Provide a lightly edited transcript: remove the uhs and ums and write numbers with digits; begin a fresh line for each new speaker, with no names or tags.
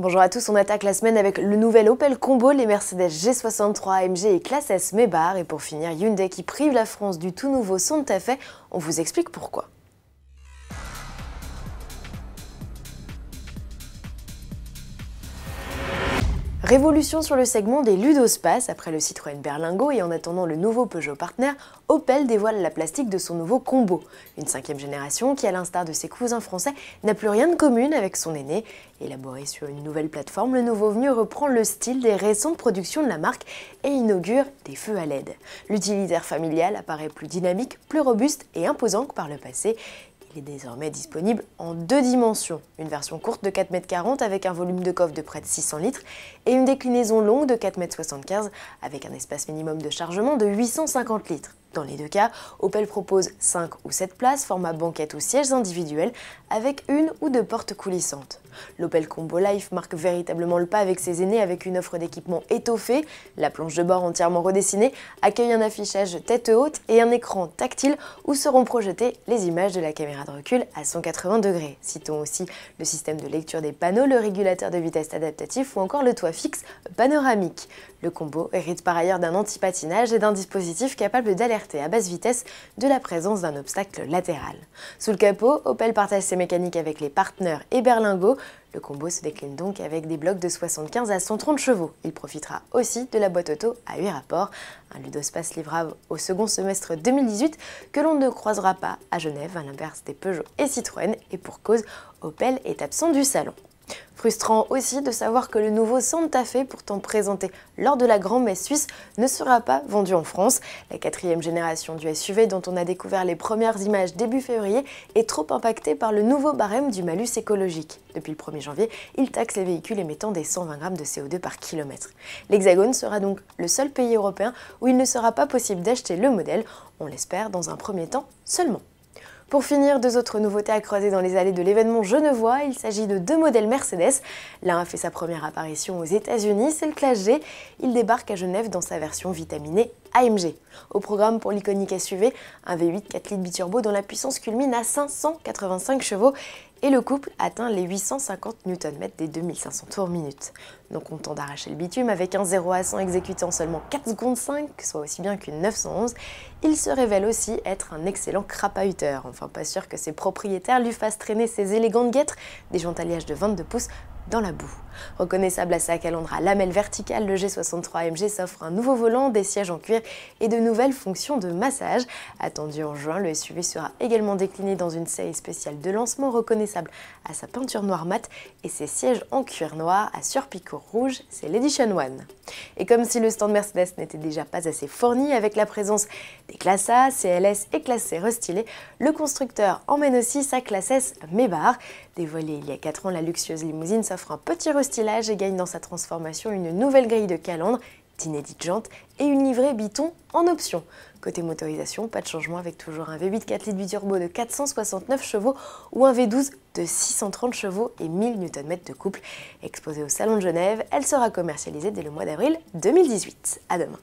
Bonjour à tous, on attaque la semaine avec le nouvel Opel Combo, les Mercedes G63 AMG et Classe S Maybach. Et pour finir, Hyundai qui prive la France du tout nouveau Santa Fe. On vous explique pourquoi. Révolution sur le segment des Ludospace. Après le Citroën Berlingo et en attendant le nouveau Peugeot Partner, Opel dévoile la plastique de son nouveau Combo. Une 5e génération qui, à l'instar de ses cousins français, n'a plus rien de commun avec son aîné. Élaboré sur une nouvelle plateforme, le nouveau venu reprend le style des récentes productions de la marque et inaugure des feux à LED. L'utilitaire familial apparaît plus dynamique, plus robuste et imposant que par le passé. Il est désormais disponible en 2 dimensions, une version courte de 4,40 m avec un volume de coffre de près de 600 litres et une déclinaison longue de 4,75 m avec un espace minimum de chargement de 850 litres. Dans les deux cas, Opel propose 5 ou 7 places, format banquette ou sièges individuels, avec une ou deux portes coulissantes. L'Opel Combo Life marque véritablement le pas avec ses aînés avec une offre d'équipement étoffée. La planche de bord entièrement redessinée accueille un affichage tête haute et un écran tactile où seront projetées les images de la caméra de recul à 180 degrés. Citons aussi le système de lecture des panneaux, le régulateur de vitesse adaptatif ou encore le toit fixe panoramique. Le Combo hérite par ailleurs d'un anti-patinage et d'un dispositif capable d'alerter à basse vitesse de la présence d'un obstacle latéral. Sous le capot, Opel partage ses mécaniques avec les Partner et Berlingo. Le Combo se décline donc avec des blocs de 75 à 130 chevaux. Il profitera aussi de la boîte auto à 8 rapports, un Ludospace livrable au second semestre 2018 que l'on ne croisera pas à Genève, à l'inverse des Peugeot et Citroën, et pour cause, Opel est absent du salon. Frustrant aussi de savoir que le nouveau Santa Fe, pourtant présenté lors de la Grand-Messe suisse, ne sera pas vendu en France. La 4e génération du SUV, dont on a découvert les premières images début février, est trop impactée par le nouveau barème du malus écologique. Depuis le 1er janvier, il taxe les véhicules émettant des 120 grammes de CO2 par kilomètre. L'Hexagone sera donc le seul pays européen où il ne sera pas possible d'acheter le modèle, on l'espère dans un premier temps seulement. Pour finir, 2 autres nouveautés à croiser dans les allées de l'événement genevois. Il s'agit de 2 modèles Mercedes. L'un a fait sa première apparition aux États-Unis, c'est le Classe G. Il débarque à Genève dans sa version vitaminée AMG. Au programme pour l'iconique SUV, un V8 4 litres biturbo dont la puissance culmine à 585 chevaux et le couple atteint les 850 Nm des 2500 tours minute. Non content d'arracher le bitume avec un 0 à 100 exécuté en seulement 4 secondes 5, soit aussi bien qu'une 911, il se révèle aussi être un excellent crapahuteur. Enfin, pas sûr que ses propriétaires lui fassent traîner ses élégantes guêtres, des jantes alliages de 22 pouces, dans la boue. Reconnaissable à sa calandre à lamelles verticales, le G63 AMG s'offre un nouveau volant, des sièges en cuir et de nouvelles fonctions de massage. Attendu en juin, le SUV sera également décliné dans une série spéciale de lancement reconnaissable à sa peinture noire mat et ses sièges en cuir noir à surpicots rouge, c'est l'Edition One. Et comme si le stand Mercedes n'était déjà pas assez fourni avec la présence des Classe A, CLS et Classe C restylés, le constructeur emmène aussi sa Classe S Maybach. Dévoilée il y a 4 ans, la luxueuse limousine s'offre un petit restylage et gagne dans sa transformation une nouvelle grille de calandre, d'inédites jantes et une livrée Biton en option. Côté motorisation, pas de changement avec toujours un V8 4 litres biturbo de 469 chevaux ou un V12 de 630 chevaux et 1000 Nm de couple. Exposée au Salon de Genève, elle sera commercialisée dès le mois d'avril 2018. À demain.